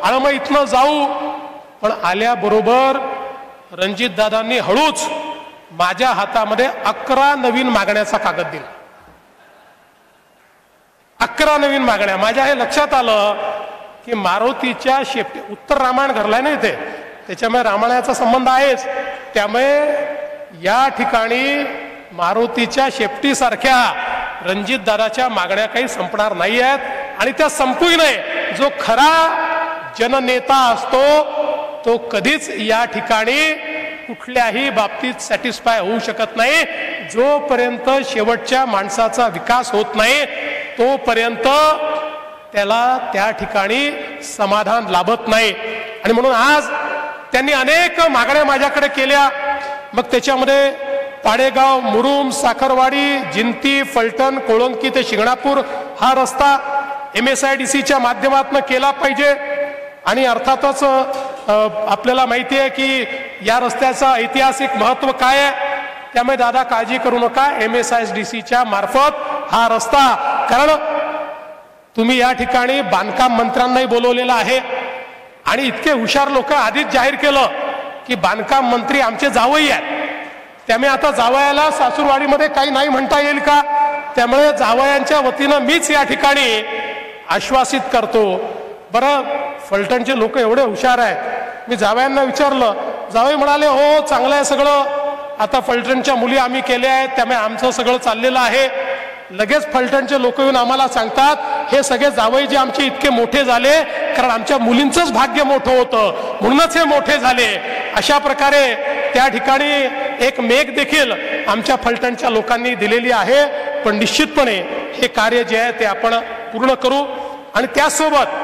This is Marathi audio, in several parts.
आणि मग इथनं जाऊ. पण आल्याबरोबर रणजितदादांनी हळूच माझ्या हातामध्ये 11 नवीन मागण्याचा कागद दिला. 11 नवीन मागण्या. माझ्या हे लक्षात आलं की मारुतीच्या शेपटी उत्तर रामायण घडलाय ना इथे, त्याच्यामुळे रामायणाचा संबंध आहेच. त्यामुळे या ठिकाणी मारुतीच्या शेपटीसारख्या रणजितदादाच्या मागण्या काही संपणार नाही आहेत आणि त्या संपूही नाही. जो खरा जननेता असतो तो कधीच या ठिकाणी कुठल्याही बाबतीत सॅटिस्फाय होऊ शकत नाही. जोपर्यंत शेवटच्या माणसाचा विकास होत नाही तोपर्यंत त्याला त्या ठिकाणी समाधान लाभत नाही. आणि म्हणून आज त्यांनी अनेक मागण्या माझ्याकडे केल्या. मग त्याच्यामध्ये पाडेगाव, मुरुम, साखरवाडी, जिंती, फलटण, कोळंकी ते शिंगणापूर हा रस्ता MSIDCच्या माध्यमातून केला पाहिजे. आणि अर्थातच आपल्याला माहिती आहे की या रस्त्याचं ऐतिहासिक महत्व काय आहे. त्यामुळे दादा काळजी करू नका, MSIDCच्या मार्फत हा रस्ता, कारण तुम्ही या ठिकाणी बांधकाम मंत्र्यांनाही बोलवलेलं आहे आणि इतके हुशार लोक आधीच जाहीर केलं की बांधकाम मंत्री आमचे जावई आहेत. त्यामुळे आता जावयाला सासूरवाडीमध्ये काही नाही म्हणता येईल का. त्यामुळे जावयांच्या वतीनं मीच या ठिकाणी आश्वासित करतो. बरं, फलटणचे लोक एवढे हुशार आहेत. मी जावयांना विचारलं, जावई म्हणाले हो चांगलं आहे सगळं, आता फलटणच्या मुली आम्ही केल्या आहेत त्यामुळे आमचं सगळं चाललेलं आहे. लगेच फलटणचे लोक येऊन आम्हाला सांगतात हे सगळे जावई जे आमचे इतके मोठे झाले कारण आमच्या मुलींचंच भाग्य मोठं होतं म्हणूनच हे मोठे झाले. अशा प्रकारे त्या ठिकाणी एक मेघ देखील आमच्या फलटणच्या लोकांनी दिलेली आहे. पण निश्चितपणे हे कार्य जे आहे ते आपण पूर्ण करू. आणि त्यासोबत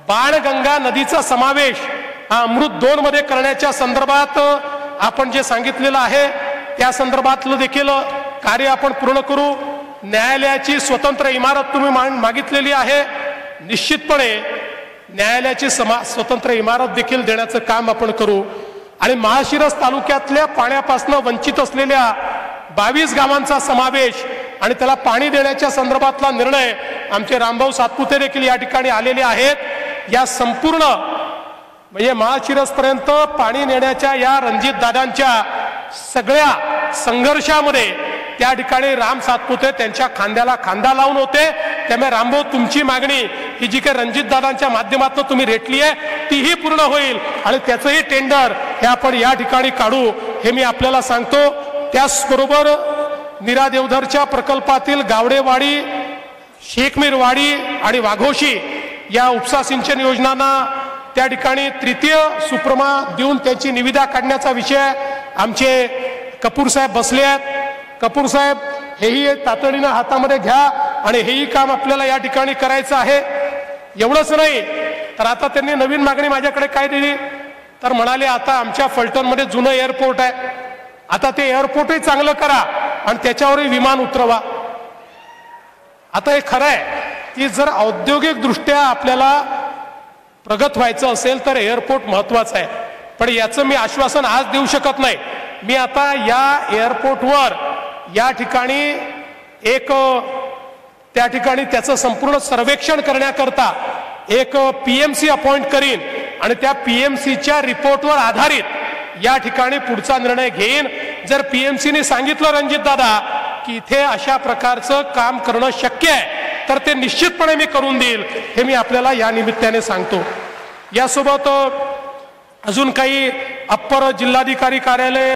बाणगंगा नदीचा समावेश अमृत 2 मध्ये करण्याच्या संदर्भात आपण जे सांगितलेलं आहे त्या संदर्भातलं देखील कार्य आपण पूर्ण करू. न्यायालयाची स्वतंत्र इमारत तुम्ही मागितलेली आहे. निश्चितपणे न्यायालयाची स्वतंत्र इमारत देखील देण्याचं काम आपण करू. आणि माळशिरस तालुक्यातल्या पाण्यापासून वंचित असलेल्या 22 गावांचा समावेश आणि त्याला पाणी देण्याच्या संदर्भातला निर्णय आमचे रामभाऊ सातपुते देखील या ठिकाणी आलेले आहेत. या संपूर्ण म्हणजे माळशिरस पर्यंत पाणी नेण्याच्या या रणजितदादांच्या सगळ्या संघर्षामध्ये त्या ठिकाणी राम सातपुते त्यांच्या खांद्याला खांदा लावून होते. त्यामुळे रामभाऊ तुमची मागणी ही जी काही रणजितदादांच्या माध्यमातून तुम्ही रेटली आहे तीही पूर्ण होईल आणि त्याचंही टेंडर हे आपण या ठिकाणी काढू हे मी आपल्याला सांगतो. त्याचबरोबर नीरा देवधरच्या प्रकल्पातील गावडेवाडी, शेखमीरवाडी आणि वाघोशी या उपसा सिंचन योजनांना त्या ठिकाणी तृतीय सुप्रमा देऊन त्यांची निविदा काढण्याचा विषय आमचे कपूर साहेब बसले आहेत. कपूर साहेब हेही तातडीनं हातामध्ये घ्या आणि हेही काम आपल्याला या ठिकाणी करायचं आहे. एवढंच नाही तर आता त्यांनी नवीन मागणी माझ्याकडे काय दिली तर म्हणाले आता आमच्या फलटणमध्ये जुनं एअरपोर्ट आहे, आता ते एअरपोर्टही चांगलं करा आणि त्याच्यावरही विमान उतरवा. आता हे खरं आहे की जर औद्योगिक दृष्ट्या आपल्याला प्रगत व्हायचं असेल तर एअरपोर्ट महत्वाचं आहे. पण याचं मी आश्वासन आज देऊ शकत नाही. मी आता या एअरपोर्टवर या ठिकाणी एक त्या ठिकाणी त्याचं संपूर्ण सर्वेक्षण करण्याकरता एक PMC अपॉइंट करीन आणि त्या PMCच्या रिपोर्टवर आधारित या ठिकाणी पुढचा निर्णय घेईन. जर PMCने सांगितलं रणजितदादा की इथे अशा प्रकारचं काम करणं शक्य आहे तर ते निश्चितपणे मी करून देईल हे मी आपल्याला या निमित्ताने सांगतो. यासोबत अजून काही अप्पर जिल्हाधिकारी कार्यालय